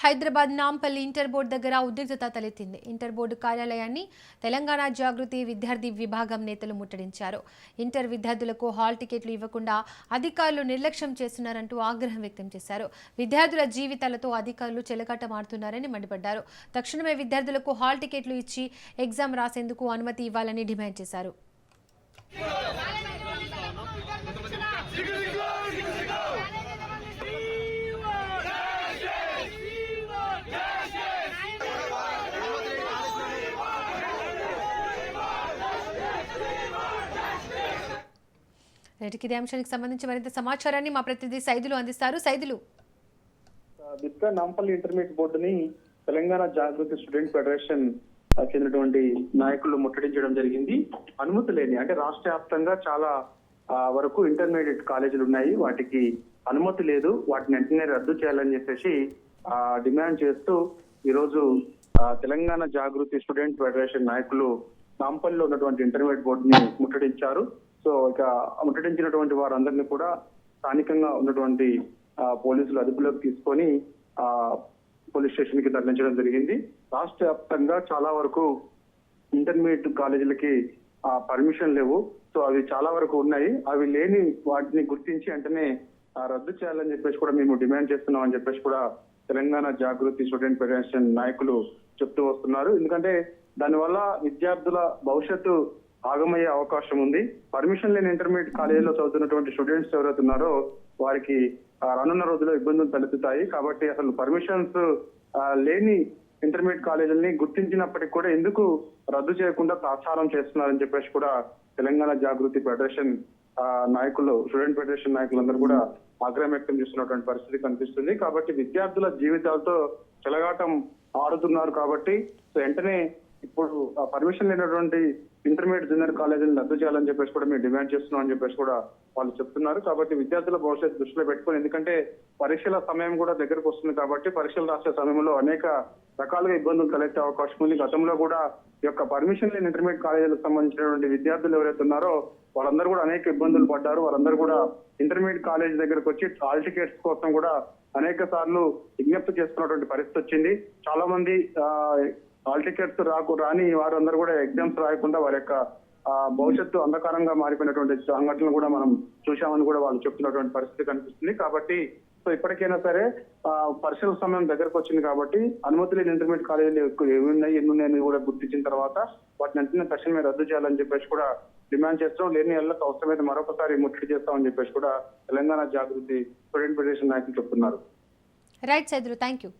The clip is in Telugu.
హైదరాబాద్ నాంపల్లి ఇంటర్ బోర్డు దగ్గర ఉద్రిక్తత తలెత్తింది. ఇంటర్ బోర్డు కార్యాలయాన్ని తెలంగాణ జాగృతి విద్యార్థి విభాగం నేతలు ముట్టడించారు. ఇంటర్ విద్యార్థులకు హాల్ టికెట్లు ఇవ్వకుండా అధికారులు నిర్లక్ష్యం చేస్తున్నారంటూ ఆగ్రహం వ్యక్తం చేశారు. విద్యార్థుల జీవితాలతో అధికారులు చెలగాటమాడుతున్నారని మండిపడ్డారు. తక్షణమే విద్యార్థులకు హాల్ టికెట్లు ఇచ్చి ఎగ్జామ్ రాసేందుకు అనుమతి ఇవ్వాలని డిమాండ్ చేశారు. ఇదే అంశానికి సంబంధించి మరింత సమాచారాన్ని మా ప్రతినిధి సైదులు అందిస్తారు. సైదులు, నాంపల్లి ఇంటర్మీడియట్ బోర్డుని తెలంగాణ జాగృతి స్టూడెంట్ ఫెడరేషన్ చెందినటువంటి నాయకులు ముట్టడించడం జరిగింది. అనుమతి లేని, అంటే రాష్ట్ర వ్యాప్తంగా చాలా వరకు ఇంటర్మీడియట్ కాలేజీలు ఉన్నాయి, వాటికి అనుమతి లేదు, వాటిని వెంటనే రద్దు చేయాలని చెప్పేసి డిమాండ్ చేస్తూ ఈరోజు తెలంగాణ జాగృతి స్టూడెంట్ ఫెడరేషన్ నాయకులు నాంపల్లిలో ఉన్నటువంటి ఇంటర్మీడియట్ బోర్డుని ముట్టడించారు. సో ఇక ముట్టడించినటువంటి వారందరినీ కూడా స్థానికంగా ఉన్నటువంటి పోలీసులు అదుపులోకి తీసుకొని పోలీస్ స్టేషన్ కి తరలించడం జరిగింది. రాష్ట్ర వ్యాప్తంగా చాలా వరకు ఇంటర్మీడియట్ కాలేజీలకి పర్మిషన్ లేవు. సో అవి చాలా వరకు ఉన్నాయి. అవి లేని వాటిని గుర్తించి వెంటనే రద్దు చేయాలని చెప్పేసి కూడా మేము డిమాండ్ చేస్తున్నాం అని చెప్పేసి కూడా తెలంగాణ జాగృతి స్టూడెంట్ ఫెడరేషన్ నాయకులు చెప్తూ వస్తున్నారు. ఎందుకంటే దానివల్ల విద్యార్థుల భవిష్యత్తు ఆగమయ్యే అవకాశం ఉంది. పర్మిషన్ లేని ఇంటర్మీడియట్ కాలేజీలో చదువుతున్నటువంటి స్టూడెంట్స్ ఎవరైతే ఉన్నారో వారికి రానున్న రోజుల్లో ఇబ్బందులు తలెత్తుతాయి. కాబట్టి అసలు పర్మిషన్స్ లేని ఇంటర్మీడియట్ కాలేజీలని గుర్తించినప్పటికీ కూడా ఎందుకు రద్దు చేయకుండా తాత్సారం చేస్తున్నారని చెప్పేసి కూడా తెలంగాణ జాగృతి ఫెడరేషన్ నాయకులు, స్టూడెంట్ ఫెడరేషన్ నాయకులందరూ కూడా ఆగ్రహం వ్యక్తం చేస్తున్నటువంటి పరిస్థితి కనిపిస్తుంది. కాబట్టి విద్యార్థుల జీవితాలతో చెలగాటం ఆడుతున్నారు. కాబట్టి సో వెంటనే ఇప్పుడు పర్మిషన్ లేనటువంటి ఇంటర్మీడియట్ జూనియర్ కాలేజీని రద్దు చేయాలని చెప్పేసి కూడా మేము డిమాండ్ చేస్తున్నాం అని చెప్పేసి కూడా వాళ్ళు చెప్తున్నారు. కాబట్టి విద్యార్థుల భవిష్యత్తు దృష్టిలో పెట్టుకొని, ఎందుకంటే పరీక్షల సమయం కూడా దగ్గరకు వస్తుంది కాబట్టి పరీక్షలు రాసే సమయంలో అనేక రకాలుగా ఇబ్బందులు తలెత్తే అవకాశం ఉంది. గతంలో కూడా ఈ యొక్క పర్మిషన్ లేని ఇంటర్మీడియట్ కాలేజీలకు సంబంధించినటువంటి విద్యార్థులు ఎవరైతే ఉన్నారో వాళ్ళందరూ కూడా అనేక ఇబ్బందులు పడ్డారు. వాళ్ళందరూ కూడా ఇంటర్మీడియట్ కాలేజ్ దగ్గరకు వచ్చి హాల్ టికెట్స్ కోసం కూడా అనేక సార్లు విజ్ఞప్తి చేసుకున్నటువంటి పరిస్థితి వచ్చింది. చాలా మంది హాల్ టికెట్స్ రాని వారందరూ కూడా ఎగ్జామ్స్ రాయకుండా వారి యొక్క భవిష్యత్తు అంధకారంగా మారిపోయినటువంటి సంఘటనలు కూడా మనం చూశామని కూడా వాళ్ళు చెప్తున్నటువంటి పరిస్థితి కనిపిస్తుంది. కాబట్టి సో ఇప్పటికైనా సరే పరీక్షల సమయం దగ్గరకు వచ్చింది కాబట్టి అనుమతి లేని ఇంటర్మీడియట్ కాలేజీలు ఎన్ని ఉన్నాయని కూడా గుర్తించిన తర్వాత వాటిని వెంటనే తక్షణమే రద్దు చేయాలని చెప్పేసి కూడా డిమాండ్ చేస్తాం. లేని ఏళ్లకు అవసరమైతే మరొకసారి ముట్టడి చేస్తామని చెప్పేసి కూడా తెలంగాణ జాగృతి స్టూడెంట్ ఫెడరేషన్ నాయకులు చెప్తున్నారు. Right Saidulu, thank you.